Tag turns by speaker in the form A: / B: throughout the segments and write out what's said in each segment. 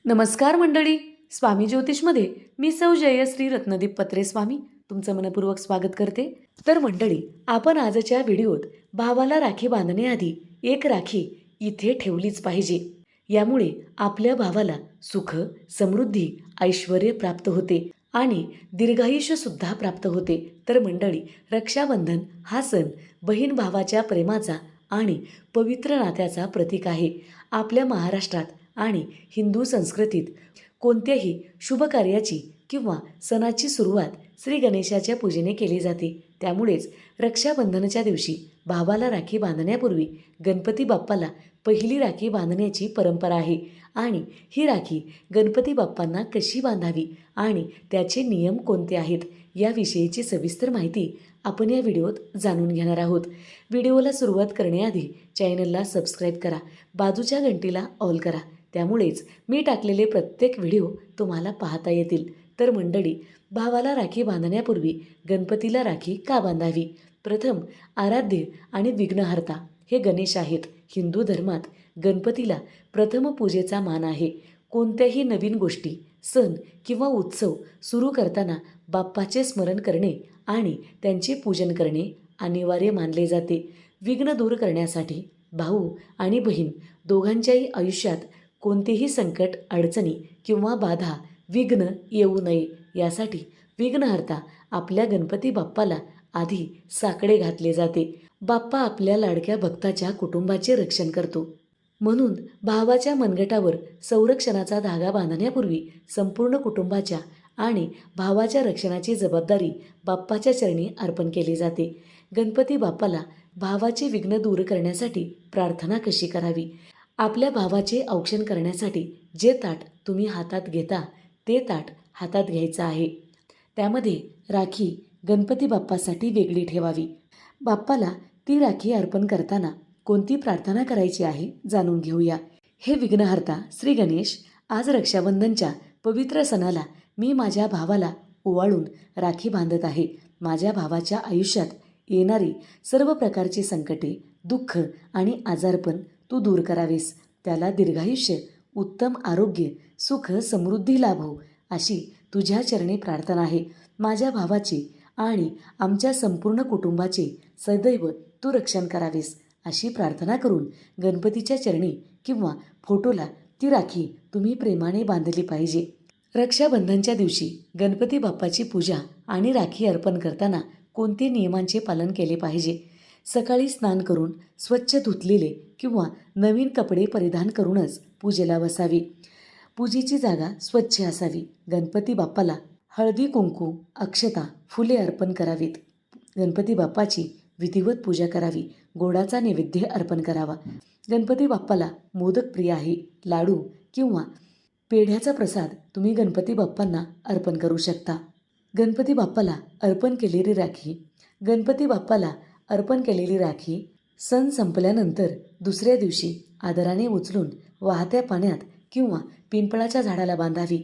A: नमस्कार मंडळी. स्वामी ज्योतिषमध्ये मी सौ जयश्री रत्नदीप पत्रे स्वामी तुमचं मनपूर्वक स्वागत करते. तर मंडळी, आपण आजच्या व्हिडिओत भावाला राखी बांधण्याआधी एक राखी इथे ठेवलीच पाहिजे. यामुळे आपल्या भावाला सुख, समृद्धी, ऐश्वर्य प्राप्त होते आणि दीर्घायुष्य सुद्धा प्राप्त होते. तर मंडळी, रक्षाबंधन हा सण बहीण भावाच्या प्रेमाचा आणि पवित्र नात्याचा प्रतीक आहे. आपल्या महाराष्ट्रात आणि हिंदू संस्कृतीत कोणत्याही शुभ कार्याची किंवा सणाची सुरुवात श्री गणेशाच्या पूजेने केली जाते. त्यामुळेच रक्षाबंधनाच्या दिवशी भावाला राखी बांधण्यापूर्वी गणपती बाप्पाला पहिली राखी बांधण्याची परंपरा आहे. आणि ही राखी गणपती बाप्पांना कशी बांधावी आणि त्याचे नियम कोणते आहेत याविषयीची सविस्तर माहिती आपण या व्हिडिओत जाणून घेणार आहोत. व्हिडिओला सुरुवात करण्याआधी चॅनलला सबस्क्राईब करा, बाजूच्या घंटीला ऑल करा. त्यामुळेच मी टाकलेले प्रत्येक व्हिडिओ तुम्हाला पाहता येतील. तर मंडळी, भावाला राखी बांधण्यापूर्वी गणपतीला राखी का बांधावी? प्रथम, आराध्य आणि विघ्नहर्ता हे गणेश आहेत. हिंदू धर्मात गणपतीला प्रथम पूजेचा मान आहे. कोणत्याही नवीन गोष्टी, सण किंवा उत्सव सुरू करताना बाप्पाचे स्मरण करणे आणि त्यांचे पूजन करणे अनिवार्य मानले जाते. विघ्न दूर करण्यासाठी भाऊ आणि बहीण दोघांच्याही आयुष्यात कोणतेही संकट, अडचणी किंवा बाधा, विघ्न येऊ नये यासाठी विघ्नहर्ता आपल्या गणपती बाप्पाला आधी साकडे घातले जाते. बाप्पा आपल्या लाडक्या भक्ताच्या कुटुंबाचे रक्षण करतो. म्हणून भावाच्या मनगटावर संरक्षणाचा धागा बांधण्यापूर्वी संपूर्ण कुटुंबाच्या आणि भावाच्या रक्षणाची जबाबदारी बाप्पाच्या चरणी अर्पण केली जाते. गणपती बाप्पाला भावाचे विघ्न दूर करण्यासाठी प्रार्थना कशी करावी? आपल्या भावाचे औक्षण करण्यासाठी जे ताट तुम्ही हातात घेता ते ताट हातात घ्यायचं आहे. त्यामध्ये राखी गणपती बाप्पासाठी वेगळी ठेवावी. बाप्पाला ती राखी अर्पण करताना कोणती प्रार्थना करायची आहे जाणून घेऊया. हे विघ्नहर्ता श्री गणेश, आज रक्षाबंधनच्या पवित्र सणाला मी माझ्या भावाला ओवाळून राखी बांधत आहे. माझ्या भावाच्या आयुष्यात येणारी सर्व प्रकारची संकटे, दुःख आणि आजारपण तू दूर करावेस. त्याला दीर्घायुष्य, उत्तम आरोग्य, सुख, समृद्धी लाभो अशी तुझ्या चरणी प्रार्थना आहे. माझ्या भावाचे आणि आमच्या संपूर्ण कुटुंबाचे सदैव तू रक्षण करावेस अशी प्रार्थना करून गणपतीच्या चरणी किंवा फोटोला ती राखी तुम्ही प्रेमाने बांधली पाहिजे. रक्षाबंधनच्या दिवशी गणपती बाप्पाची पूजा आणि राखी अर्पण करताना कोणते नियमांचे पालन केले पाहिजे? सकाळी स्नान करून स्वच्छ धुतलेले किंवा नवीन कपडे परिधान करूनच पूजेला बसावी. पूजेची जागा स्वच्छ असावी. गणपती बाप्पाला हळदी, कुंकू, अक्षता, फुले अर्पण करावीत. गणपती बाप्पाची विधिवत पूजा करावी. गोडाचा नैवेद्य अर्पण करावा. गणपती बाप्पाला मोदक प्रिय आहे. लाडू किंवा पेढ्याचा प्रसाद तुम्ही गणपती बाप्पांना अर्पण करू शकता. गणपती बाप्पाला अर्पण केलेली राखी गणपती बाप्पाला अर्पण केलेली राखी सण संपल्यानंतर दुसऱ्या दिवशी आदराने उचलून वाहत्या पाण्यात किंवा पिंपळाच्या झाडाला बांधावी.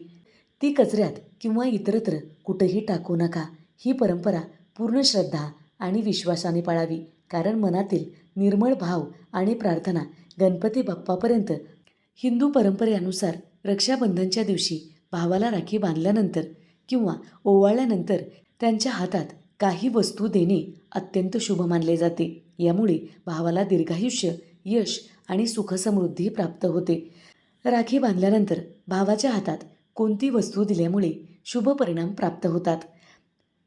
A: ती कचऱ्यात किंवा इतरत्र कुठेही टाकू नका. ही परंपरा पूर्ण श्रद्धा आणि विश्वासाने पाळावी, कारण मनातील निर्मळ भाव आणि प्रार्थना गणपती बाप्पापर्यंत. हिंदू परंपरेनुसार रक्षाबंधनच्या दिवशी भावाला राखी बांधल्यानंतर किंवा ओवाळल्यानंतर त्यांच्या हातात काही वस्तू देणे अत्यंत शुभ मानले जाते. यामुळे भावाला दीर्घायुष्य, यश आणि सुखसमृद्धी प्राप्त होते. राखी बांधल्यानंतर भावाच्या हातात कोणती वस्तू दिल्यामुळे शुभ परिणाम प्राप्त होतात?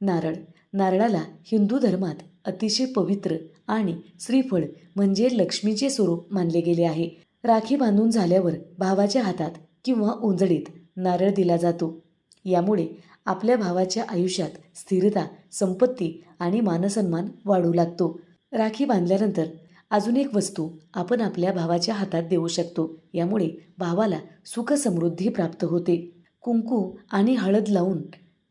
A: नारळ. नारळाला हिंदू धर्मात अतिशय पवित्र आणि श्रीफळ म्हणजे लक्ष्मीचे स्वरूप मानले गेले आहे. राखी बांधून झाल्यावर भावाच्या हातात किंवा ओंजळीत नारळ दिला जातो. यामुळे आपल्या भावाच्या आयुष्यात स्थिरता, संपत्ती आणि मानसन्मान वाढू लागतो. राखी बांधल्यानंतर अजून एक वस्तू आपण आपल्या भावाच्या हातात देऊ शकतो. यामुळे भावाला सुख, समृद्धी प्राप्त होते. कुंकू आणि हळद लावून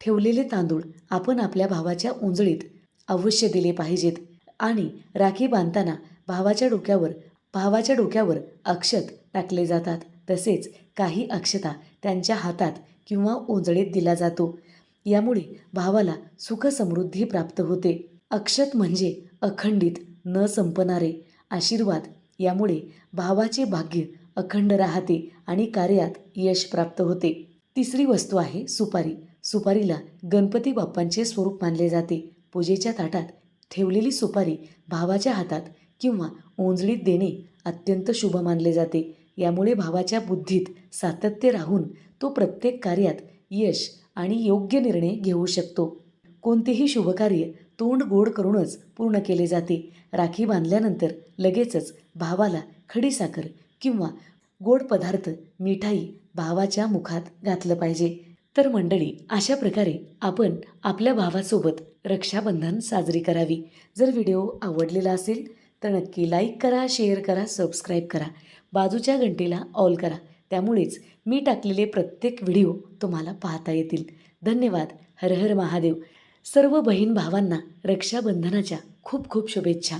A: ठेवलेले तांदूळ आपण आपल्या भावाच्या ओंजळीत अवश्य दिले पाहिजेत. आणि राखी बांधताना भावाच्या डोक्यावर अक्षत टाकले जातात. तसेच काही अक्षता त्यांच्या हातात किंवा ओंजळीत दिला जातो. यामुळे भावाला सुख, समृद्धी प्राप्त होते. अक्षत म्हणजे अखंडित, न संपणारे आशीर्वाद. यामुळे भावाचे भाग्य अखंड राहते आणि कार्यात यश प्राप्त होते. तिसरी वस्तू आहे सुपारी. सुपारीला गणपती बाप्पांचे स्वरूप मानले जाते. पूजेच्या ताटात ठेवलेली सुपारी भावाच्या हातात किंवा ओंजळीत देणे अत्यंत शुभ मानले जाते. यामुळे भावाच्या बुद्धीत सातत्य राहून तो प्रत्येक कार्यात यश आणि योग्य निर्णय घेऊ शकतो. कोणतेही शुभकार्य तोंड गोड करूनच पूर्ण केले जाते. राखी बांधल्यानंतर लगेचच भावाला खडीसाखर किंवा गोड पदार्थ, मिठाई भावाच्या मुखात घातलं पाहिजे. तर मंडळी, अशा प्रकारे आपण आपल्या भावासोबत रक्षाबंधन साजरी करावी. जर व्हिडिओ आवडलेला असेल तर नक्की लाईक करा, शेअर करा, सबस्क्राईब करा. बाजूच्या घंटेला ऑल करा. त्यामुळेच मी टाकलेले प्रत्येक व्हिडिओ तुम्हाला पाहता येतील. धन्यवाद. हर हर महादेव. सर्व बहीण भावांना रक्षाबंधनाच्या खूप खूप शुभेच्छा.